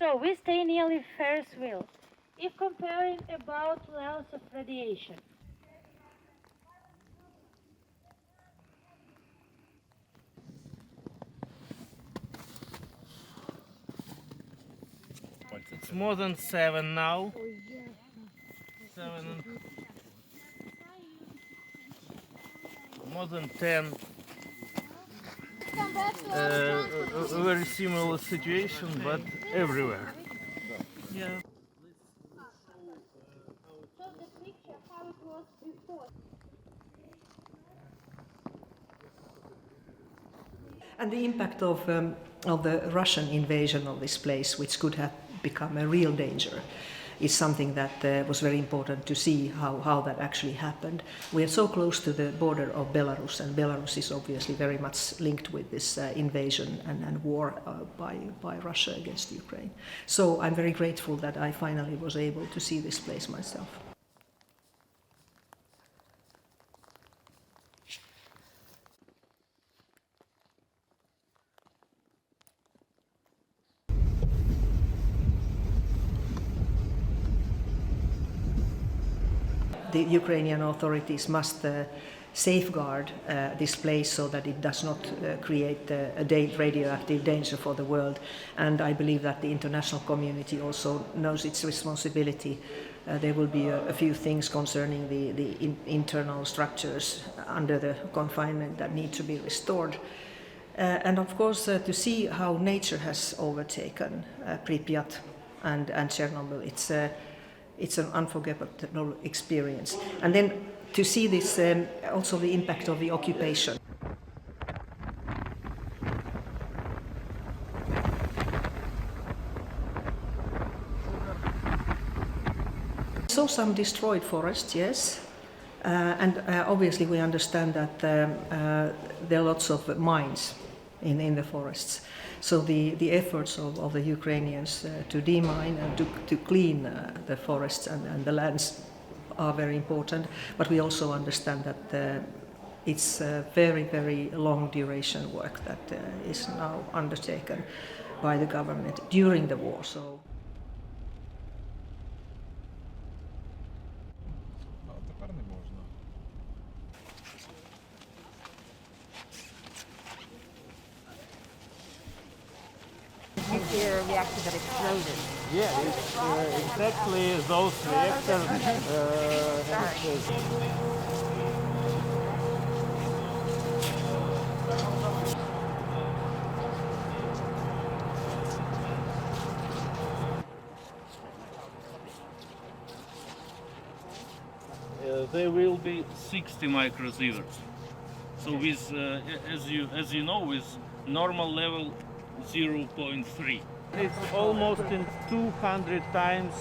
So we stay nearly Ferris wheel if comparing about levels of radiation. It's more than 7 now. 7 and more than 10. A very similar situation, but everywhere. Yeah. So the picture how it was before. And the impact of the Russian invasion of this place, which could have become a real danger, is something that was very important to see how that actually happened. We are so close to the border of Belarus, and Belarus is obviously very much linked with this invasion and war by Russia against Ukraine. So I'm very grateful that I finally was able to see this place myself. The Ukrainian authorities must safeguard this place so that it does not create a radioactive danger for the world. And I believe that the international community also knows its responsibility. There will be a few things concerning the internal structures under the confinement that need to be restored. And of course, to see how nature has overtaken Pripyat and Chernobyl, it's an unforgettable experience. And then to see this, also the impact of the occupation. So some destroyed forests, yes. And obviously we understand that there are lots of mines in the forests. So the efforts of the Ukrainians to demine and to clean the forests and the lands are very important, but we also understand that it's a very, very long duration work that is now undertaken by the government during the war. So. Nuclear reactor that exploded. Yeah, it's exactly those reactors. There will be 60 microsieverts. So with, as you know, with normal level 0.3. It's almost in 200 times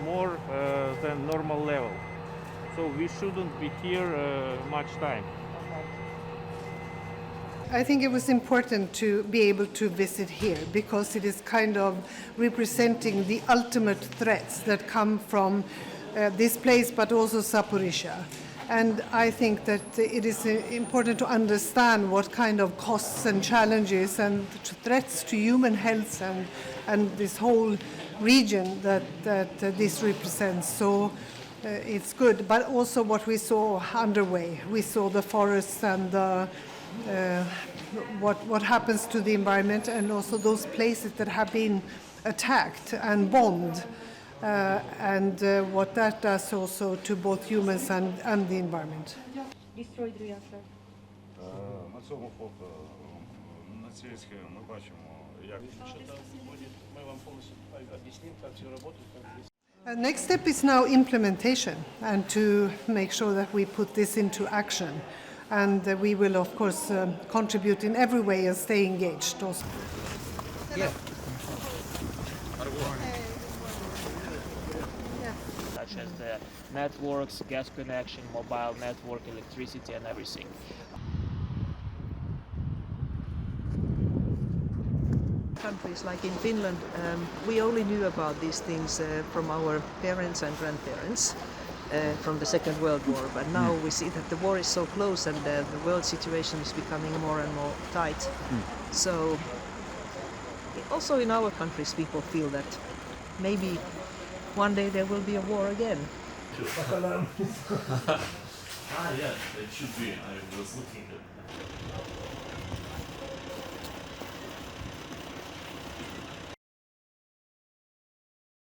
more than normal level. So we shouldn't be here much time. I think it was important to be able to visit here because it is kind of representing the ultimate threats that come from this place, but also Zaporizhzhia. And I think that it is important to understand what kind of costs and challenges and threats to human health and this whole region that this represents. So it's good. But also what we saw underway. We saw the forests and what happens to the environment, and also those places that have been attacked and bombed. And what that does also to both humans and the environment. Destroyed reactor. На цьому фото, на цій схемі ми бачимо, як... Next step is now implementation and to make sure that we put this into action. And we will, of course, contribute in every way and stay engaged also. Yeah. Such as the networks, gas connection, mobile network, electricity, and everything. Countries like in Finland, we only knew about these things from our parents and grandparents from the Second World War, but now we see that the war is so close and the world situation is becoming more and more tight. So also in our countries people feel that maybe one day there will be a war again. Yes, it should be. I was looking at